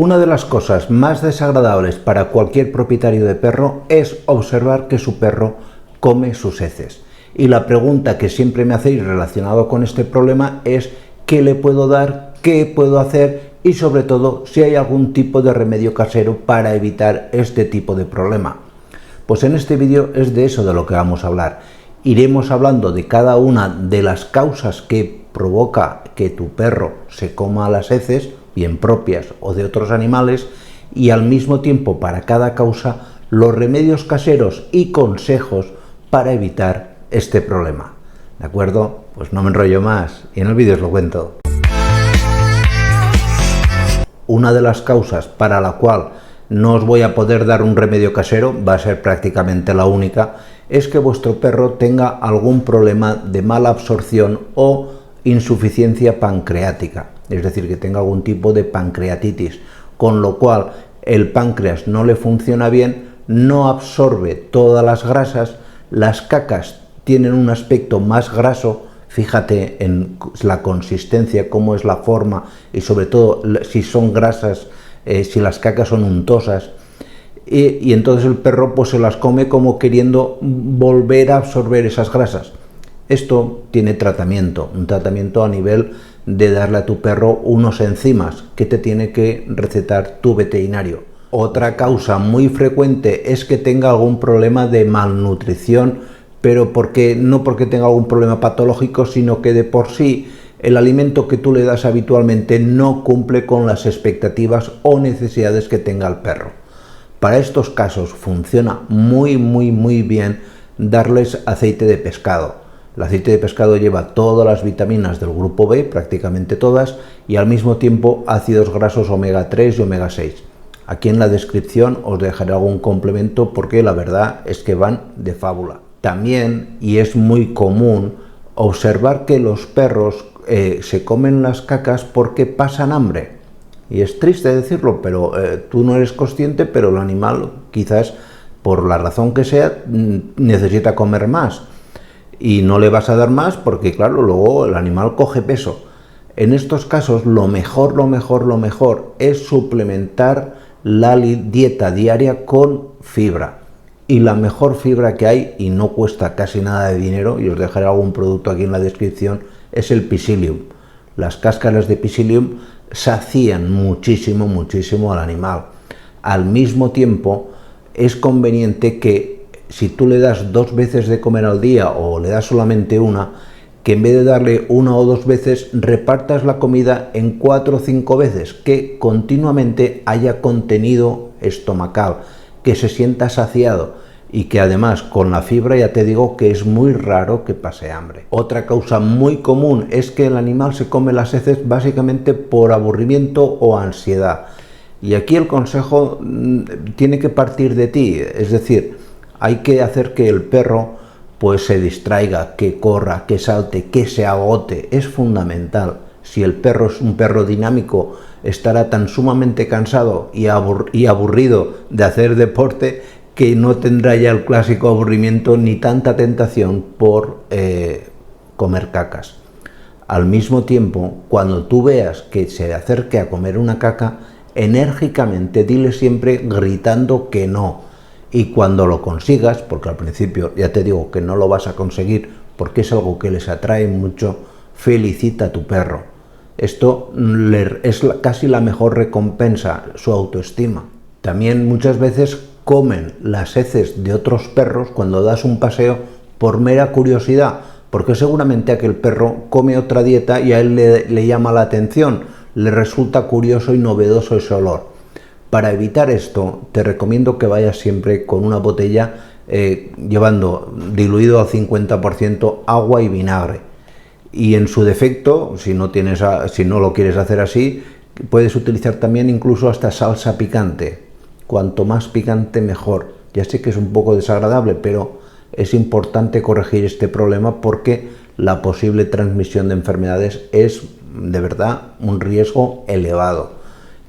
Una de las cosas más desagradables para cualquier propietario de perro es observar que su perro come sus heces. Y la pregunta que siempre me hacéis relacionado con este problema es ¿qué le puedo dar? ¿Qué puedo hacer? Y sobre todo, si hay algún tipo de remedio casero para evitar este tipo de problema. Pues en este vídeo es de eso de lo que vamos a hablar. Iremos hablando de cada una de las causas que provoca que tu perro se coma las heces, bien propias o de otros animales, y al mismo tiempo para cada causa los remedios caseros y consejos para evitar este problema. ¿De acuerdo? Pues no me enrollo más y en el vídeo os lo cuento. Una de las causas para la cual no os voy a poder dar un remedio casero, va a ser prácticamente la única, es que vuestro perro tenga algún problema de mala absorción o insuficiencia pancreática, es decir, que tenga algún tipo de pancreatitis, con lo cual el páncreas no le funciona bien, no absorbe todas las grasas, las cacas tienen un aspecto más graso, fíjate en la consistencia, cómo es la forma y sobre todo si son grasas, si las cacas son untosas, y entonces el perro pues se las come como queriendo volver a absorber esas grasas. Esto tiene tratamiento, un tratamiento a nivel de darle a tu perro unos enzimas que te tiene que recetar tu veterinario. Otra causa muy frecuente es que tenga algún problema de malnutrición, pero no porque tenga algún problema patológico, sino que de por sí el alimento que tú le das habitualmente no cumple con las expectativas o necesidades que tenga el perro. Para estos casos funciona muy bien darles aceite de pescado. El aceite de pescado lleva todas las vitaminas del grupo B, prácticamente todas, y al mismo tiempo ácidos grasos omega 3 y omega 6. Aquí en la descripción os dejaré algún complemento porque la verdad es que van de fábula. También, y es muy común, observar que los perros se comen las cacas porque pasan hambre. Y es triste decirlo, pero tú no eres consciente, pero el animal quizás por la razón que sea necesita comer más. Y no le vas a dar más porque claro, luego el animal coge peso. En estos casos lo mejor es suplementar la dieta diaria con fibra. Y la mejor fibra que hay, y no cuesta casi nada de dinero, y os dejaré algún producto aquí en la descripción, es el Psyllium. Las cáscaras de Psyllium sacían muchísimo al animal. Al mismo tiempo, es conveniente que si tú le das 2 veces de comer al día o le das solamente una, que en vez de darle 1 o 2 veces, repartas la comida en 4 o 5 veces, que continuamente haya contenido estomacal, que se sienta saciado y que además con la fibra ya te digo que es muy raro que pase hambre. Otra causa muy común es que el animal se come las heces básicamente por aburrimiento o ansiedad. Y aquí el consejo tiene que partir de ti, es decir, hay que hacer que el perro pues se distraiga, que corra, que salte, que se agote, es fundamental. Si el perro es un perro dinámico, estará tan sumamente cansado y aburrido de hacer deporte que no tendrá ya el clásico aburrimiento ni tanta tentación por comer cacas. Al mismo tiempo, cuando tú veas que se acerque a comer una caca, enérgicamente dile siempre gritando que no. Y cuando lo consigas, porque al principio ya te digo que no lo vas a conseguir porque es algo que les atrae mucho, felicita a tu perro. Esto es casi la mejor recompensa, su autoestima. También muchas veces comen las heces de otros perros cuando das un paseo por mera curiosidad, porque seguramente aquel perro come otra dieta y a él le llama la atención, le resulta curioso y novedoso ese olor. Para evitar esto, te recomiendo que vayas siempre con una botella llevando diluido al 50% agua y vinagre. Y en su defecto, si no lo quieres hacer así, puedes utilizar también incluso hasta salsa picante. Cuanto más picante mejor. Ya sé que es un poco desagradable, pero es importante corregir este problema porque la posible transmisión de enfermedades es de verdad un riesgo elevado.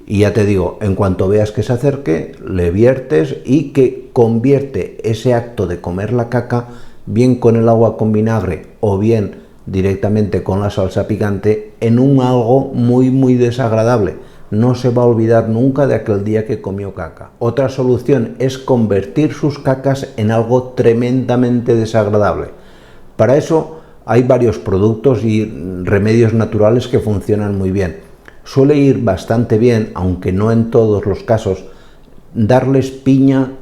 Y ya te digo, en cuanto veas que se acerque, le viertes y que convierte ese acto de comer la caca, bien con el agua con vinagre o bien directamente con la salsa picante, en un algo muy desagradable. no se va a olvidar nunca de aquel día que comió caca. Otra solución es convertir sus cacas en algo tremendamente desagradable. Para eso hay varios productos y remedios naturales que funcionan muy bien. Suele ir bastante bien, aunque no en todos los casos, darles piña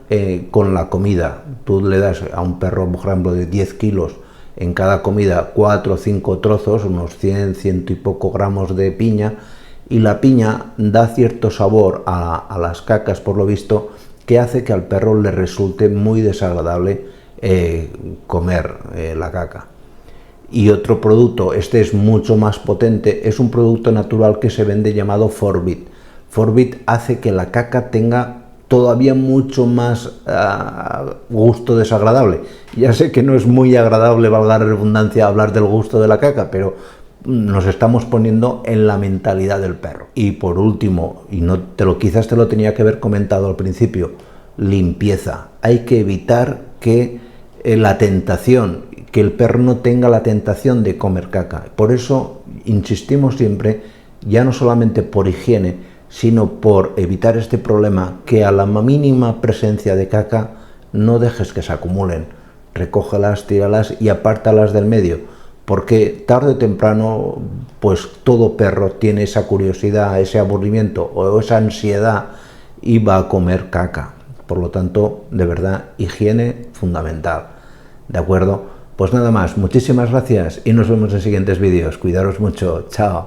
con la comida. Tú le das a un perro, por ejemplo, de 10 kilos, en cada comida 4 o 5 trozos, unos 100, 100 y poco gramos de piña, y la piña da cierto sabor a las cacas, por lo visto, que hace que al perro le resulte muy desagradable comer la caca. Y otro producto, este es mucho más potente, es un producto natural que se vende llamado Forbit. Forbit hace que la caca tenga todavía mucho más gusto desagradable. Ya sé que no es muy agradable, valga la redundancia, hablar del gusto de la caca, pero nos estamos poniendo en la mentalidad del perro. Y por último, y no quizás te lo tenía que haber comentado al principio, limpieza. Hay que evitar que la tentación, que el perro no tenga la tentación de comer caca. Por eso insistimos siempre, ya no solamente por higiene, sino por evitar este problema, que a la mínima presencia de caca no dejes que se acumulen. Recógelas, tíralas y apártalas del medio, porque tarde o temprano pues todo perro tiene esa curiosidad, ese aburrimiento o esa ansiedad y va a comer caca. Por lo tanto, de verdad, higiene fundamental. ¿De acuerdo? Pues nada más, muchísimas gracias y nos vemos en siguientes vídeos. Cuidaros mucho. Chao.